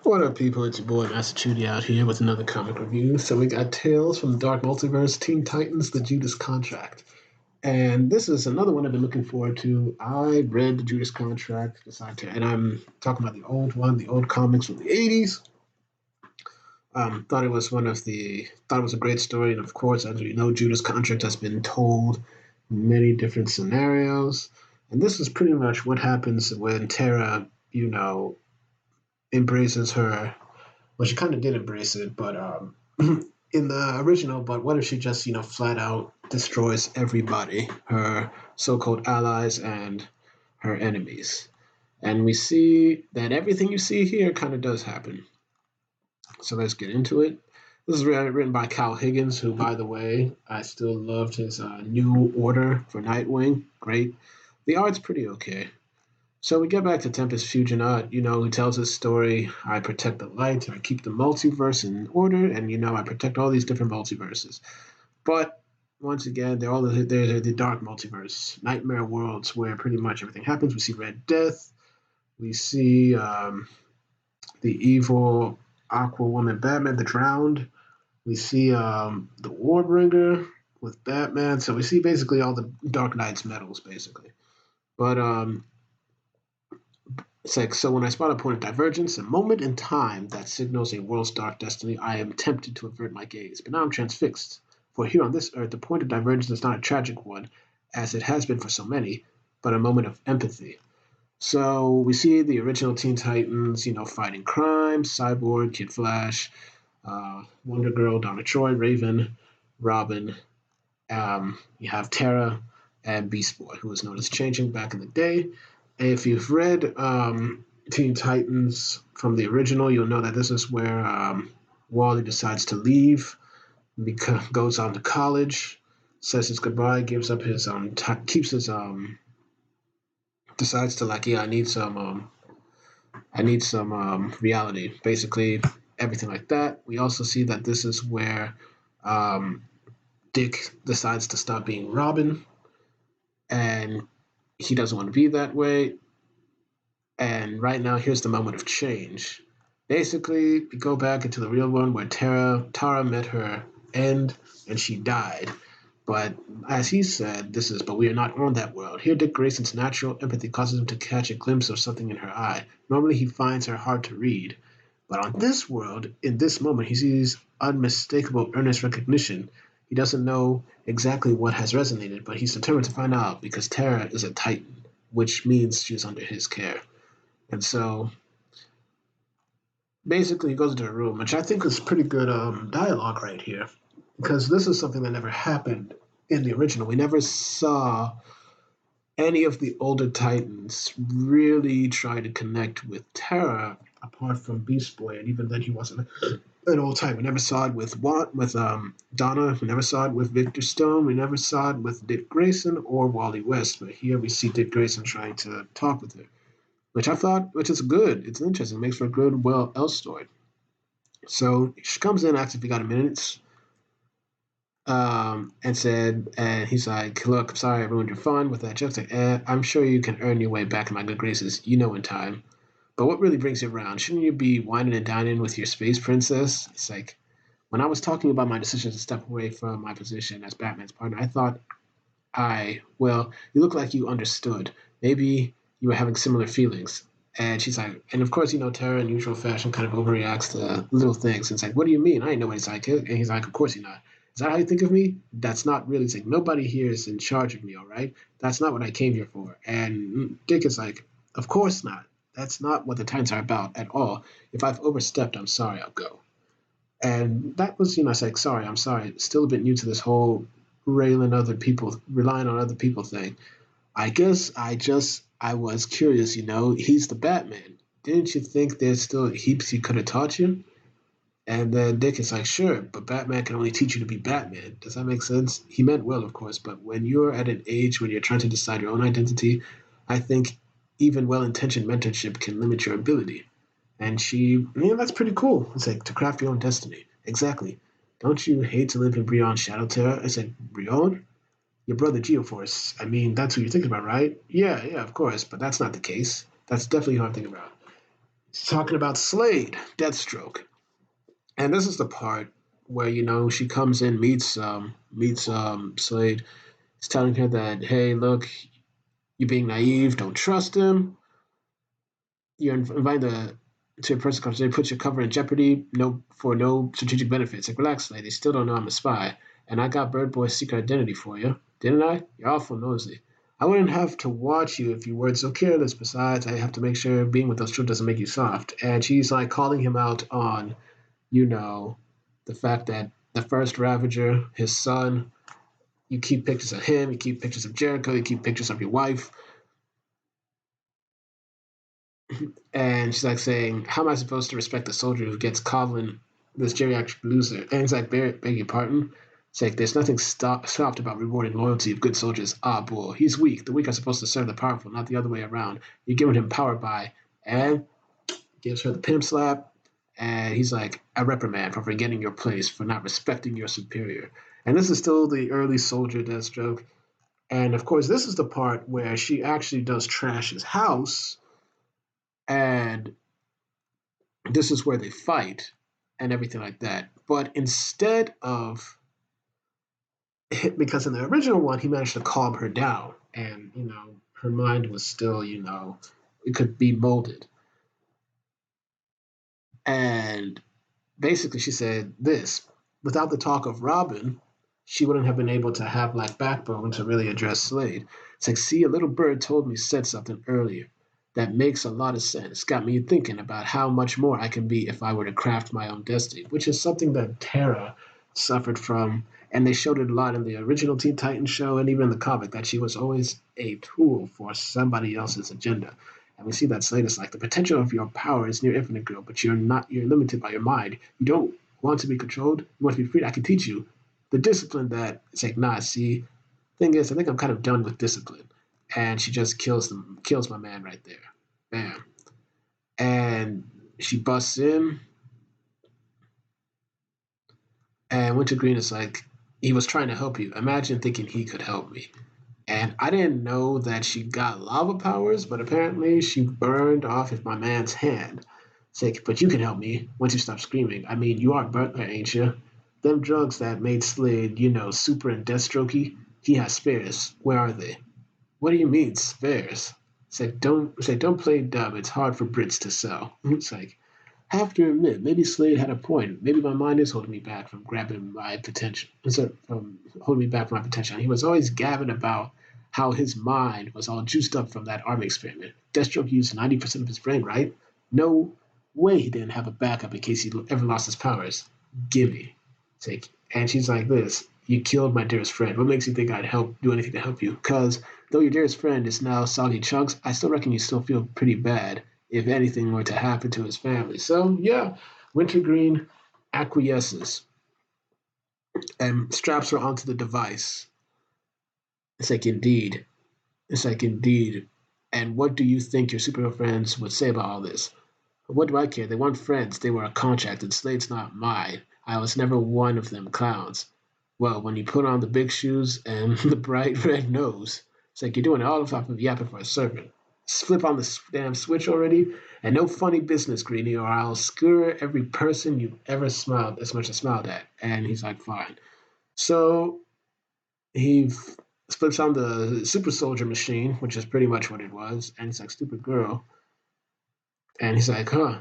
What up, people? It's your boy Massachusetts out here with another comic review. So we got Tales from the Dark Multiverse, Teen Titans, the Judas Contract. And this is another one I've been looking forward to. I read the Judas Contract, and I'm talking about the old one, the old comics from the 80s. Thought it was a great story. And of course, as we know, Judas Contract has been told in many different scenarios. And this is pretty much what happens when Tara, embraces her. Well, she kind of did embrace it, but in the original. But what if she just, flat out destroys everybody, her so-called allies and her enemies? And we see that everything you see here kind of does happen. So let's get into it. This is written by Kyle Higgins, who, by the way, I still loved his New Order for Nightwing. Great. The art's pretty okay. So we get back to Tempest Fusionaut, who tells his story. I protect the light, I keep the multiverse in order, and, I protect all these different multiverses. But once again, they're the dark multiverse, nightmare worlds where pretty much everything happens. We see Red Death, we see the evil Aqua Woman Batman, the Drowned. We see the Warbringer with Batman. So we see basically all the Dark Knight's medals, basically. But it's like, so when I spot a point of divergence, a moment in time that signals a world's dark destiny, I am tempted to avert my gaze. But now I'm transfixed. For here on this earth, the point of divergence is not a tragic one, as it has been for so many, but a moment of empathy. So we see the original Teen Titans, fighting crime, Cyborg, Kid Flash, Wonder Girl, Donna Troy, Raven, Robin. You have Terra and Beast Boy, who was known as Changing back in the day. And if you've read Teen Titans from the original, you'll know that this is where Wally decides to leave, goes on to college, says his goodbye, gives up his keeps his decides to I need some reality, basically everything like that. We also see that this is where Dick decides to stop being Robin, and he doesn't want to be that way. And right now, here's the moment of change. Basically, we go back into the real one where Tara met her end and she died. But as he said, but we are not on that world. Here, Dick Grayson's natural empathy causes him to catch a glimpse of something in her eye. Normally, he finds her hard to read. But on this world, in this moment, he sees unmistakable earnest recognition. He doesn't know exactly what has resonated, but he's determined to find out because Tara is a Titan, which means she's under his care. And so, basically, he goes into a room, which I think is pretty good dialogue right here, because this is something that never happened in the original. We never saw any of the older Titans really try to connect with Terra, apart from Beast Boy, and even then he wasn't an old Titan. We never saw it with Donna. We never saw it with Victor Stone. We never saw it with Dick Grayson or Wally West. But here we see Dick Grayson trying to talk with her, which is good. It's interesting. It makes for a good, Elseworlds story. So she comes in, asks if we got a minute, and he's like, "Look, I'm sorry I ruined your fun with that joke." It's like, I'm sure you can earn your way back in my good graces, in time. But what really brings you around? Shouldn't you be whining and dining with your space princess? It's like, when I was talking about my decision to step away from my position as Batman's partner, I thought you look like you understood. Maybe you were having similar feelings. And she's like, and of course, Tara in usual fashion kind of overreacts to little things. And it's like, what do you mean? I ain't nobody's sidekick. And he's like, of course you're not. Is that how you think of me? That's not really. It's like, nobody here is in charge of me, all right? That's not what I came here for. And Dick is like, of course not. That's not what the Titans are about at all. If I've overstepped, I'm sorry, I'll go. And that was, I was like, sorry, I'm sorry. Still a bit new to this whole relying on other people thing. I guess I was curious, he's the Batman. Didn't you think there's still heaps he could have taught you? And then Dick is like, sure, but Batman can only teach you to be Batman. Does that make sense? He meant well, of course, but when you're at an age when you're trying to decide your own identity, I think even well-intentioned mentorship can limit your ability. And that's pretty cool. It's like, to craft your own destiny. Exactly. Don't you hate to live in Brion's Shadow Terror? It's like, Brion? Your brother Geoforce. I mean, that's who you're thinking about, right? Yeah, of course, but that's not the case. That's definitely who I'm thinking about. He's talking about Slade, Deathstroke. And this is the part where, she comes in, meets Slade. He's telling her that, hey, look, you're being naive, don't trust him. You're inviting to a person comes in, puts your cover in jeopardy, for no strategic benefits. Like, relax, Slade, they still don't know I'm a spy. And I got Bird Boy's secret identity for you, didn't I? You're awful nosy. I wouldn't have to watch you if you weren't so careless. Besides, I have to make sure being with us true doesn't make you soft. And she's like calling him out on, you know, the fact that the first Ravager, his son, you keep pictures of him, you keep pictures of Jericho, you keep pictures of your wife. And she's like saying, how am I supposed to respect a soldier who gets coddling this geriatric loser? And he's like, beg your pardon? It's like, there's nothing soft about rewarding loyalty of good soldiers. Ah, bull. He's weak. The weak are supposed to serve the powerful, not the other way around. You're giving him power by, and gives her the pimp slap. And he's like, a reprimand for forgetting your place, for not respecting your superior. And this is still the early soldier Deathstroke. And of course, this is the part where she actually does trash his house. And this is where they fight and everything like that. But instead of, because in the original one, he managed to calm her down. And, her mind was still, it could be molded. And basically she said this: without the talk of Robin, she wouldn't have been able to have like backbone to really address Slade. It's like, see, a little bird told me said something earlier that makes a lot of sense. Got me thinking about how much more I can be if I were to craft my own destiny, which is something that Tara suffered from. And they showed it a lot in the original Teen Titans show and even in the comic, that she was always a tool for somebody else's agenda. And we see that Slade is like, the potential of your power is near infinite, girl, but you're limited by your mind. You don't want to be controlled, you want to be free. I can teach you the discipline that it's like, nah, see, thing is, I think I'm kind of done with discipline. And she just kills my man right there. Bam. And she busts in, and Wintergreen is like, he was trying to help you. Imagine thinking he could help me. And I didn't know that she got lava powers, but apparently she burned off my man's hand. It's like, but you can help me once you stop screaming. I mean, you are Butler, ain't you? Them drugs that made Slade, super and Deathstrokey, he has spares. Where are they? What do you mean, spares? It's like, don't play dumb. It's hard for Brits to sell. It's like, have to admit, maybe Slade had a point. Maybe my mind is holding me back from grabbing my potential. Instead from holding me back from my potential. And he was always gabbing about how his mind was all juiced up from that army experiment. Deathstroke used 90% of his brain, right? No way he didn't have a backup in case he ever lost his powers. Gimme. Take. And she's like this: you killed my dearest friend. What makes you think I'd do anything to help you? Because though your dearest friend is now soggy chunks, I still reckon you still feel pretty bad if anything were to happen to his family. So yeah, Wintergreen acquiesces and straps her onto the device. It's like, indeed. It's like, indeed. And what do you think your superhero friends would say about all this? What do I care? They weren't friends. They were a contract, and Slade's not mine. I was never one of them clowns. Well, when you put on the big shoes and the bright red nose, it's like you're doing it all off of yapping for a servant. Flip on the damn switch already, and no funny business, Greeny, or I'll skewer every person you've ever smiled as much as smiled at. And he's like, fine. So he flips on the super soldier machine, which is pretty much what it was, and he's like, stupid girl. And he's like, huh.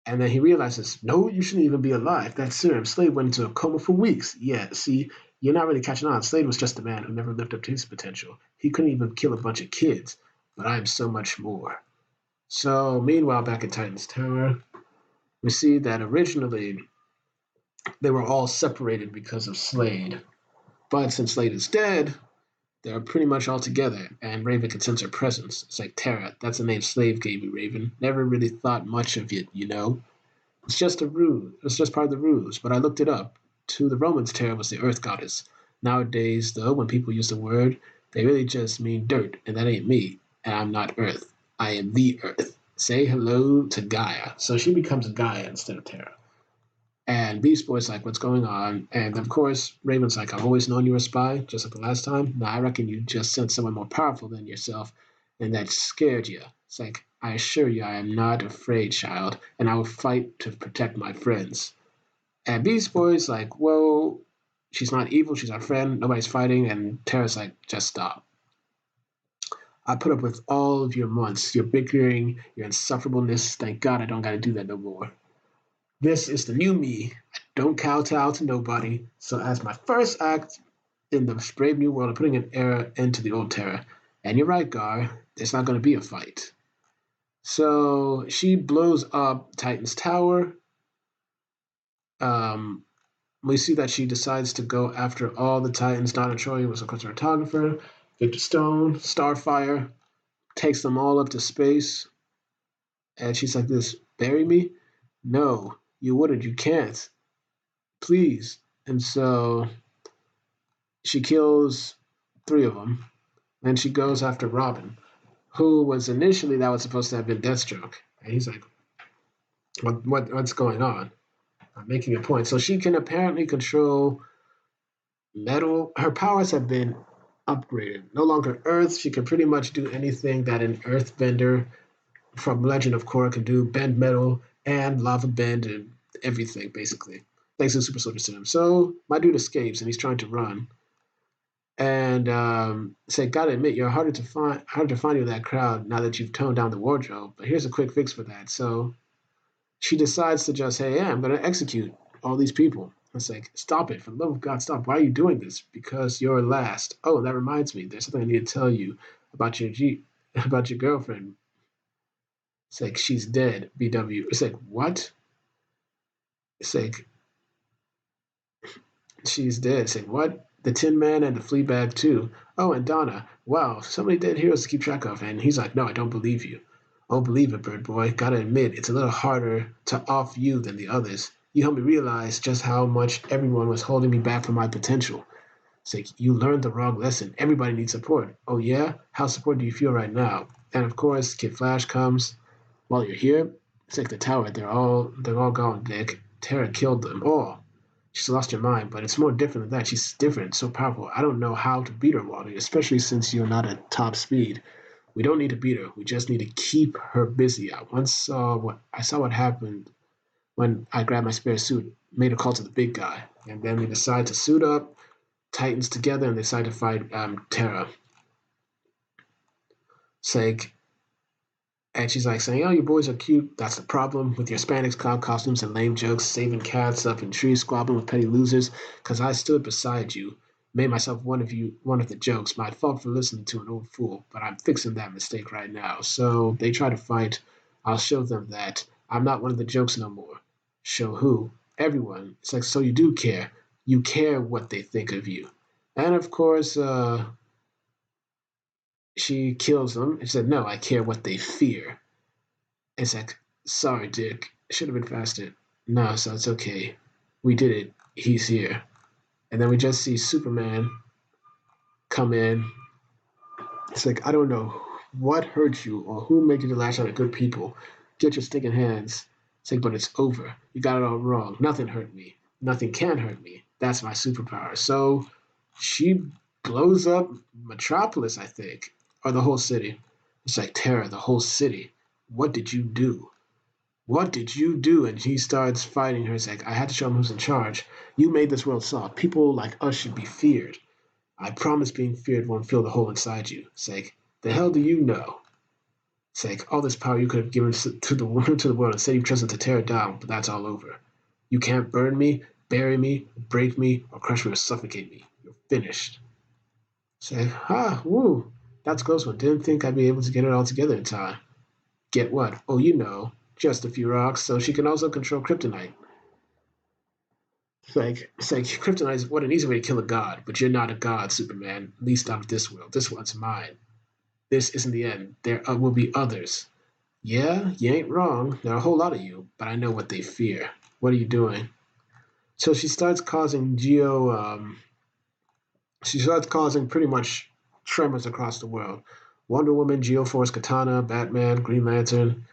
And then he realizes, no, you shouldn't even be alive. That serum, Slade went into a coma for weeks. Yeah, see, you're not really catching on. Slade was just a man who never lived up to his potential. He couldn't even kill a bunch of kids. But I am so much more. So, meanwhile, back at Titan's Tower, we see that originally they were all separated because of Slade. But since Slade is dead, they're pretty much all together, and Raven can sense her presence. It's like, Tara, that's the name Slave gave you, Raven. Never really thought much of it, you know? It's just a ruse. It's just part of the ruse. But I looked it up. To the Romans, Terra was the earth goddess. Nowadays, though, when people use the word, they really just mean dirt, and that ain't me. And I'm not earth. I am the earth. Say hello to Gaia. So she becomes Gaia instead of Terra. And Beast Boy's like, what's going on? And of course, Raven's like, I've always known you were a spy, just like the last time. Nah, I reckon you just sent someone more powerful than yourself, and that scared you. It's like, I assure you, I am not afraid, child, and I will fight to protect my friends. And Beast Boy's like, well, she's not evil, she's our friend, nobody's fighting, and Tara's like, just stop. I put up with all of your months, your bickering, your insufferableness. Thank God I don't gotta do that no more. This is the new me. I don't kowtow to nobody. So as my first act in the brave new world, I'm putting an era into the old Terra. And you're right, Gar. There's not going to be a fight. So she blows up Titan's tower. Um, we see that she decides to go after all the Titans. Donna Troy was, of course, a photographer. Victor Stone, Starfire, takes them all up to space. And she's like, this, bury me? No, you wouldn't. You can't. Please. And so she kills three of them. Then she goes after Robin, who was initially that was supposed to have been Deathstroke. And he's like, what's going on? I'm making a point. So she can apparently control metal. Her powers have been upgraded. No longer Earth. She can pretty much do anything that an Earthbender from Legend of Korra can do: bend metal and lava bend and everything, basically. Thanks to Super Soldier Serum. So my dude escapes and he's trying to run. And say, gotta admit, you're harder to find in that crowd now that you've toned down the wardrobe. But here's a quick fix for that. So she decides to just, hey, yeah, I'm gonna execute all these people. It's like, stop it, for the love of God, stop. Why are you doing this? Because you're last. Oh, that reminds me, there's something I need to tell you about about your girlfriend. It's like, she's dead, BW. It's like, what? It's like, she's dead. It's like, what? The Tin Man and the Fleabag too. Oh, and Donna. Wow, so many dead heroes to keep track of. And he's like, no, I don't believe you. I don't believe it, Bird Boy. Gotta admit, it's a little harder to off you than the others. You helped me realize just how much everyone was holding me back from my potential. It's like, you learned the wrong lesson. Everybody needs support. Oh, yeah? How supported do you feel right now? And of course, Kid Flash comes. While you're here, it's like the tower. They're all gone, Dick. Tara killed them all. She's lost her mind, but it's more different than that. She's different, so powerful. I don't know how to beat her, Wally, especially since you're not at top speed. We don't need to beat her. We just need to keep her busy. I saw what happened when I grabbed my spare suit, made a call to the big guy, and then we decide to suit up, Titans together, and they decide to fight Terra. It's like, and she's like saying, "Oh, you boys are cute. That's the problem with your Hispanics, clown costumes, and lame jokes, saving cats up in trees, squabbling with petty losers. Because I stood beside you, made myself one of the jokes. My fault for listening to an old fool, but I'm fixing that mistake right now." So they try to fight. I'll show them that I'm not one of the jokes no more. Show who? Everyone. It's like, so you do care. You care what they think of you. And of course, she kills them. She said, "No, I care what they fear." It's like, sorry, Dick. Should have been faster. No, so it's okay. We did it. He's here. And then we just see Superman come in. It's like, I don't know what hurt you or who made you to lash out at good people. Get your stinking hands. It's like, but it's over. You got it all wrong. Nothing hurt me. Nothing can hurt me. That's my superpower. So she blows up Metropolis, I think, or the whole city. It's like, Terra, the whole city. What did you do? What did you do? And he starts fighting her. It's like, I had to show him who's in charge. You made this world soft. People like us should be feared. I promise being feared won't fill the hole inside you. It's like, the hell do you know? It's like, all this power you could have given to the world, instead you've chosen to tear it down, but that's all over. You can't burn me, bury me, break me, or crush me or suffocate me. You're finished. It's like, woo. That's close one. Didn't think I'd be able to get it all together in time. Get what? Oh, you know, just a few rocks, so she can also control kryptonite. It's like kryptonite is what an easy way to kill a god, but you're not a god, Superman. At least out of this world. This one's mine. This isn't the end. There will be others. Yeah, you ain't wrong. There are a whole lot of you, but I know what they fear. What are you doing? So she starts causing she starts causing pretty much tremors across the world. Wonder Woman, Geoforce, Katana, Batman, Green Lantern.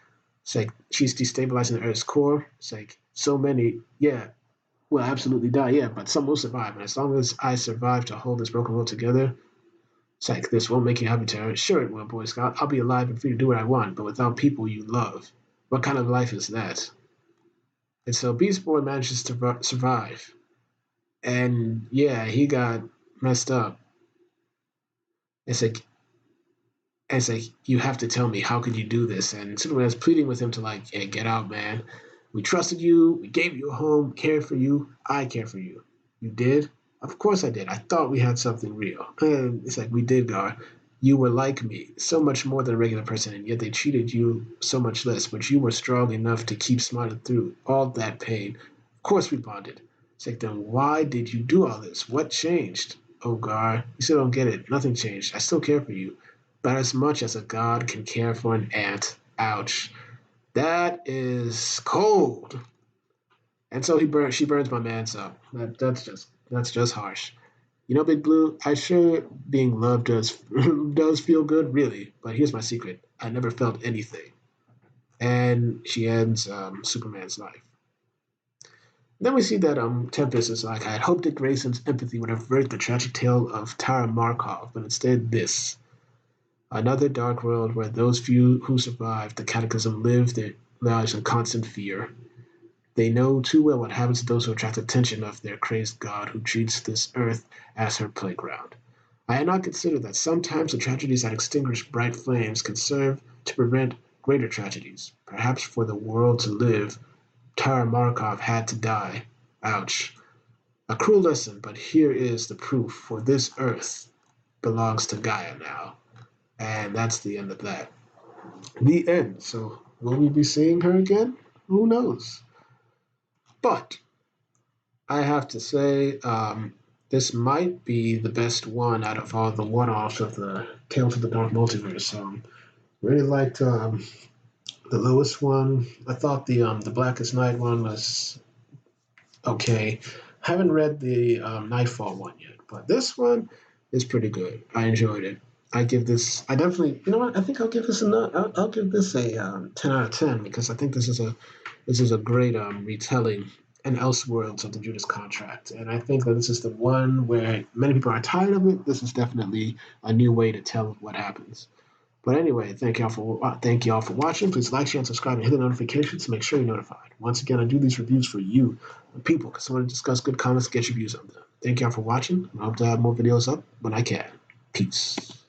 It's like she's destabilizing the Earth's core. It's like so many, yeah, will absolutely die, yeah, but some will survive. And as long as I survive to hold this broken world together, It's like, this won't make you happy, Tara. Sure it will, Boy Scout. I'll be alive and free to do what I want, but without people you love. What kind of life is that? And so Beast Boy manages to survive. And yeah, he got messed up. It's like, it's like, you have to tell me, how could you do this? And Superman's pleading with him to, like, hey, get out, man. We trusted you. We gave you a home, cared for you. I care for you. You did? Of course I did. I thought we had something real. And it's like, we did, Gar. You were like me, so much more than a regular person, and yet they treated you so much less. But you were strong enough to keep smiling through all that pain. Of course we bonded. It's like, then why did you do all this? What changed? Oh, Gar, you still don't get it. Nothing changed. I still care for you, but as much as a god can care for an ant. Ouch. That is cold. And so she burns my man's up. That's just harsh. You know, Big Blue, I sure being loved does does feel good, really. But here's my secret: I never felt anything. And she ends Superman's life. Then we see that Tempest is like, I had hoped that Grayson's empathy would avert the tragic tale of Tara Markov, but instead this. Another dark world where those few who survived the cataclysm live their lives in constant fear. They know too well what happens to those who attract attention of their crazed god who treats this earth as her playground. I had not considered that sometimes the tragedies that extinguish bright flames can serve to prevent greater tragedies. Perhaps for the world to live, Tara Markov had to die. Ouch. A cruel lesson, but here is the proof, for this earth belongs to Gaia now. And that's the end of that. The end. So, will we be seeing her again? Who knows? But I have to say, this might be the best one out of all the one-offs of the Tales of the Dark Multiverse. Really liked the Lewis one. I thought the Blackest Night one was okay. Haven't read the Nightfall one yet, but this one is pretty good. I enjoyed it. I give this. I definitely. You know what? I think I'll give this a. I'll give this a 10 out of 10 because I think this is a great retelling and Elseworlds of the Judas contract, and I think that this is the one where many people are tired of it. This is definitely a new way to tell what happens. But anyway, thank y'all for watching. Please like, share, and subscribe, and hit the notifications to make sure you're notified. Once again, I do these reviews for you, the people, because I want to discuss good comments, get your views on them. Thank y'all for watching. I hope to have more videos up when I can. Peace.